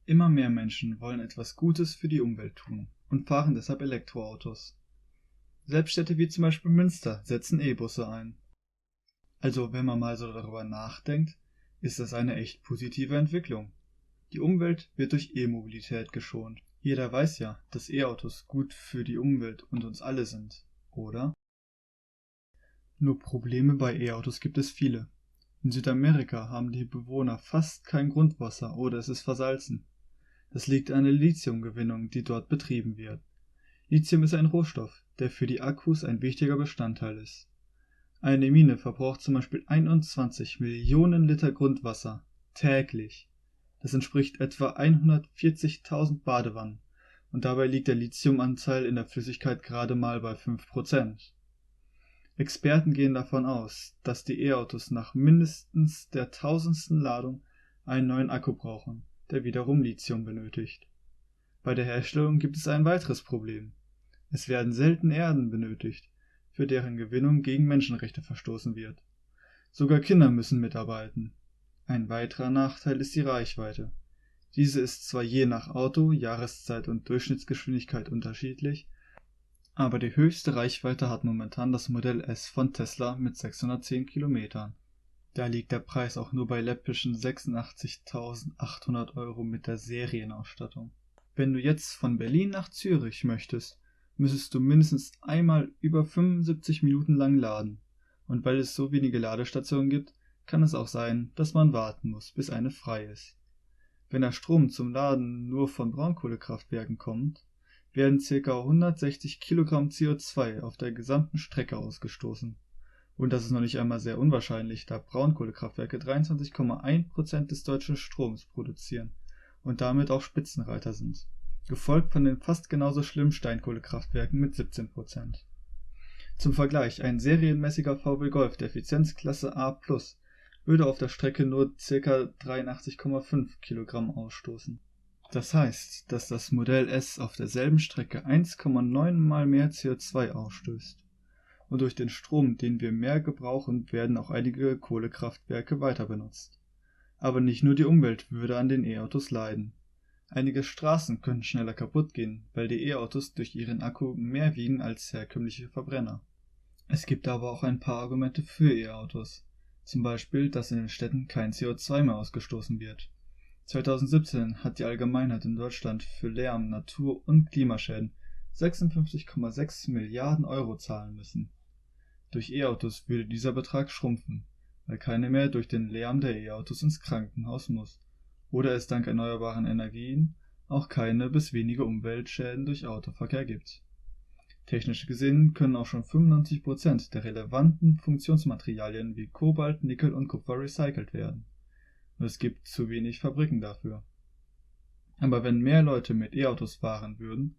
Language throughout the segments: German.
Immer mehr Menschen wollen etwas Gutes für die Umwelt tun und fahren deshalb Elektroautos. Selbst Städte wie zum Beispiel Münster setzen E-Busse ein. Also wenn man mal so darüber nachdenkt, ist das eine echt positive Entwicklung. Die Umwelt wird durch E-Mobilität geschont. Jeder weiß ja, dass E-Autos gut für die Umwelt und uns alle sind, oder? Nur Probleme bei E-Autos gibt es viele. In Südamerika haben die Bewohner fast kein Grundwasser oder es ist versalzen. Das liegt an der Lithiumgewinnung, die dort betrieben wird. Lithium ist ein Rohstoff, der für die Akkus ein wichtiger Bestandteil ist. Eine Mine verbraucht zum Beispiel 21 Millionen Liter Grundwasser täglich. Das entspricht etwa 140.000 Badewannen und dabei liegt der Lithiumanteil in der Flüssigkeit gerade mal bei 5%. Experten gehen davon aus, dass die E-Autos nach mindestens der tausendsten Ladung einen neuen Akku brauchen, der wiederum Lithium benötigt. Bei der Herstellung gibt es ein weiteres Problem. Es werden selten Erden benötigt, für deren Gewinnung gegen Menschenrechte verstoßen wird. Sogar Kinder müssen mitarbeiten. Ein weiterer Nachteil ist die Reichweite. Diese ist zwar je nach Auto, Jahreszeit und Durchschnittsgeschwindigkeit unterschiedlich, aber die höchste Reichweite hat momentan das Modell S von Tesla mit 610 Kilometern. Da liegt der Preis auch nur bei läppischen 86.800 € mit der Serienausstattung. Wenn du jetzt von Berlin nach Zürich möchtest, müsstest du mindestens einmal über 75 Minuten lang laden. Und weil es so wenige Ladestationen gibt, kann es auch sein, dass man warten muss, bis eine frei ist. Wenn der Strom zum Laden nur von Braunkohlekraftwerken kommt, werden ca. 160 Kilogramm CO2 auf der gesamten Strecke ausgestoßen. Und das ist noch nicht einmal sehr unwahrscheinlich, da Braunkohlekraftwerke 23,1% des deutschen Stroms produzieren und damit auch Spitzenreiter sind, gefolgt von den fast genauso schlimmen Steinkohlekraftwerken mit 17%. Zum Vergleich, ein serienmäßiger VW Golf der Effizienzklasse A+ würde auf der Strecke nur ca. 83,5 Kilogramm ausstoßen. Das heißt, dass das Modell S auf derselben Strecke 1,9 mal mehr CO2 ausstößt. Und durch den Strom, den wir mehr gebrauchen, werden auch einige Kohlekraftwerke weiter benutzt. Aber nicht nur die Umwelt würde an den E-Autos leiden. Einige Straßen könnten schneller kaputt gehen, weil die E-Autos durch ihren Akku mehr wiegen als herkömmliche Verbrenner. Es gibt aber auch ein paar Argumente für E-Autos. Zum Beispiel, dass in den Städten kein CO2 mehr ausgestoßen wird. 2017 hat die Allgemeinheit in Deutschland für Lärm, Natur- und Klimaschäden 56,6 Milliarden € zahlen müssen. Durch E-Autos würde dieser Betrag schrumpfen, weil keiner mehr durch den Lärm der E-Autos ins Krankenhaus muss oder es dank erneuerbaren Energien auch keine bis wenige Umweltschäden durch Autoverkehr gibt. Technisch gesehen können auch schon 95% der relevanten Funktionsmaterialien wie Kobalt, Nickel und Kupfer recycelt werden. Nur es gibt zu wenig Fabriken dafür. Aber wenn mehr Leute mit E-Autos fahren würden,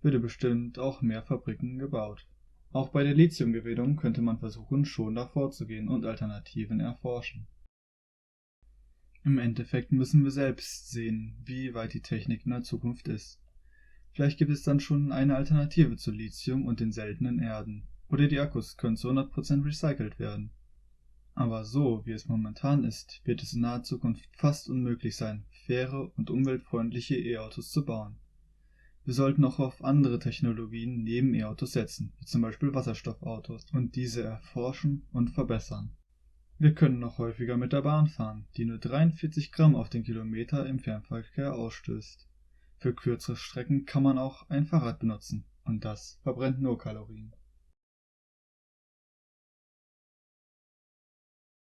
würde bestimmt auch mehr Fabriken gebaut. Auch bei der Lithiumgewinnung könnte man versuchen, schonender vorzugehen und Alternativen erforschen. Im Endeffekt müssen wir selbst sehen, wie weit die Technik in der Zukunft ist. Vielleicht gibt es dann schon eine Alternative zu Lithium und den seltenen Erden. Oder die Akkus können zu 100% recycelt werden. Aber so, wie es momentan ist, wird es in naher Zukunft fast unmöglich sein, faire und umweltfreundliche E-Autos zu bauen. Wir sollten auch auf andere Technologien neben E-Autos setzen, wie zum Beispiel Wasserstoffautos, und diese erforschen und verbessern. Wir können noch häufiger mit der Bahn fahren, die nur 43 Gramm auf den Kilometer im Fernverkehr ausstößt. Für kürzere Strecken kann man auch ein Fahrrad benutzen, und das verbrennt nur Kalorien.